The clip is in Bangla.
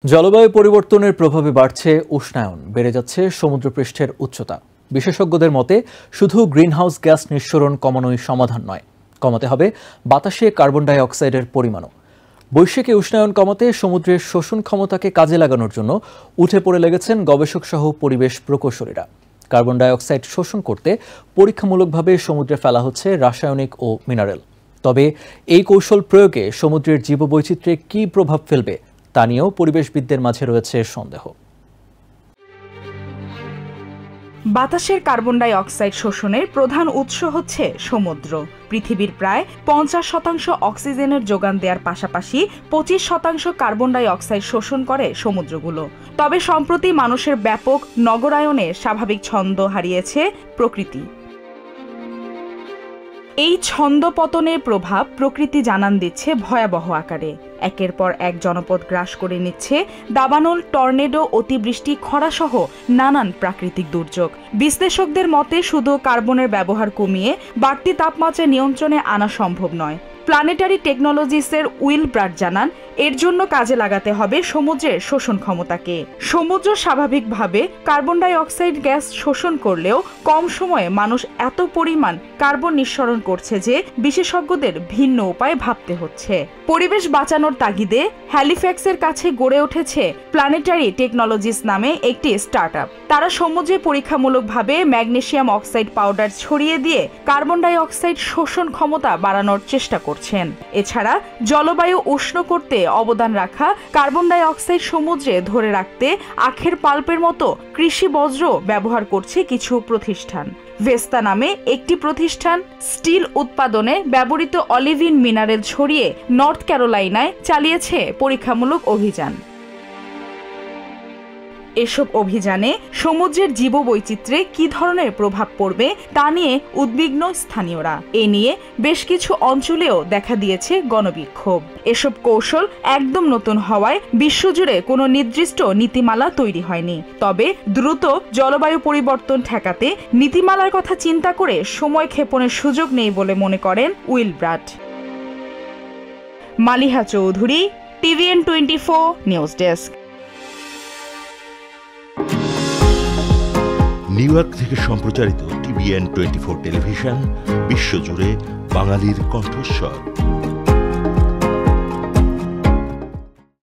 জলবায়ু পরিবর্তনের প্রভাবে বাড়ছে উষ্ণায়ন, বেড়ে যাচ্ছে সমুদ্রপৃষ্ঠের উচ্চতা। বিশেষজ্ঞদের মতে শুধু গ্রিনহাউস গ্যাস নিঃসরণ কমানোই সমাধান নয়, কমাতে হবে বাতাসে কার্বন ডাই অক্সাইডের পরিমাণও। বৈশ্বিক উষ্ণায়ন কমাতে সমুদ্রের শোষণ ক্ষমতাকে কাজে লাগানোর জন্য উঠে পড়ে লেগেছেন গবেষক সহ পরিবেশ প্রকৌশলীরা। কার্বন ডাই অক্সাইড শোষণ করতে পরীক্ষামূলকভাবে সমুদ্রে ফেলা হচ্ছে রাসায়নিক ও মিনারেল। তবে এই কৌশল প্রয়োগে সমুদ্রের জীববৈচিত্র্যে কী প্রভাব ফেলবে তা নিয়েও পরিবেশবিদদের মাঝে রয়েছে সন্দেহ। বাতাসের কার্বন ডাই অক্সাইড শোষণের প্রধান উৎস হচ্ছে সমুদ্র। পৃথিবীর প্রায় 50% অক্সিজেনের যোগান দেওয়ার পাশাপাশি 25% কার্বন ডাই অক্সাইড শোষণ করে সমুদ্রগুলো। তবে সম্প্রতি মানুষের ব্যাপক নগরায়নে স্বাভাবিক ছন্দ হারিয়েছে প্রকৃতি। এই ছন্দপতনের প্রভাব প্রকৃতি জানান দিচ্ছে ভয়াবহ আকারে। একের পর এক জনপদ গ্রাস করে নিচ্ছে দাবানল, টর্নেডো, অতিবৃষ্টি, খরাসহ নানান প্রাকৃতিক দুর্যোগ। বিশ্লেষকদের মতে শুধু কার্বনের ব্যবহার কমিয়ে বাড়তি তাপমাত্রা নিয়ন্ত্রণে আনা সম্ভব নয়। প্ল্যানেটারি টেকনোলজিসের উইল ব্রাড জানান, এর জন্য কাজে লাগাতে হবে সমুদ্রের শোষণ ক্ষমতাকে। সমুদ্র স্বাভাবিকভাবে কার্বন ডাই অক্সাইড গ্যাস শোষণ করলেও কম সময়ে মানুষ এত পরিমাণ কার্বন নিঃসরণ করছে যে বিশেষজ্ঞদের ভিন্ন উপায় ভাবতে হচ্ছে। পরিবেশ বাঁচানোর তাগিদে হ্যালিফ্যাক্সের কাছে গড়ে উঠেছে প্ল্যানেটারি টেকনোলজিস নামে একটি স্টার্টআপ। তারা সমুদ্রে পরীক্ষামূলকভাবে ম্যাগনেসিয়াম অক্সাইড পাউডার ছড়িয়ে দিয়ে কার্বন ডাই অক্সাইড শোষণ ক্ষমতা বাড়ানোর চেষ্টা করছেন। এছাড়া জলবায়ু উষ্ণ করতে অবদান রাখা কার্বন ডাই অক্সাইড সমুদ্রে ধরে রাখতে আখের পাল্পের মতো কৃষি বর্জ্য ব্যবহার করছে কিছু প্রতিষ্ঠান। ভেস্তা নামে একটি প্রতিষ্ঠান স্টিল উৎপাদনে ব্যবহৃত অলিভিন মিনারেল ছড়িয়ে নর্থ ক্যারোলাইনায় চালিয়েছে পরীক্ষামূলক অভিযান। এসব অভিযানে সমুদ্রের জীববৈচিত্র্যে কী ধরনের প্রভাব পড়বে তা নিয়ে উদ্বিগ্ন স্থানীয়রা। এ নিয়ে বেশ কিছু অঞ্চলেও দেখা দিয়েছে গণবিক্ষোভ। এসব কৌশল একদম নতুন হওয়ায় বিশ্বজুড়ে কোনো নির্দিষ্ট নীতিমালা তৈরি হয়নি। তবে দ্রুত জলবায়ু পরিবর্তন ঠেকাতে নীতিমালার কথা চিন্তা করে সময় ক্ষেপণের সুযোগ নেই বলে মনে করেন will Brad. Maliha Chowdhury, TVN 24 news desk. New York থেকে সম্প্রচারিত TVN 24 টেলিভিশন বিশ্বজুড়ে বাঙালির কণ্ঠস্বর।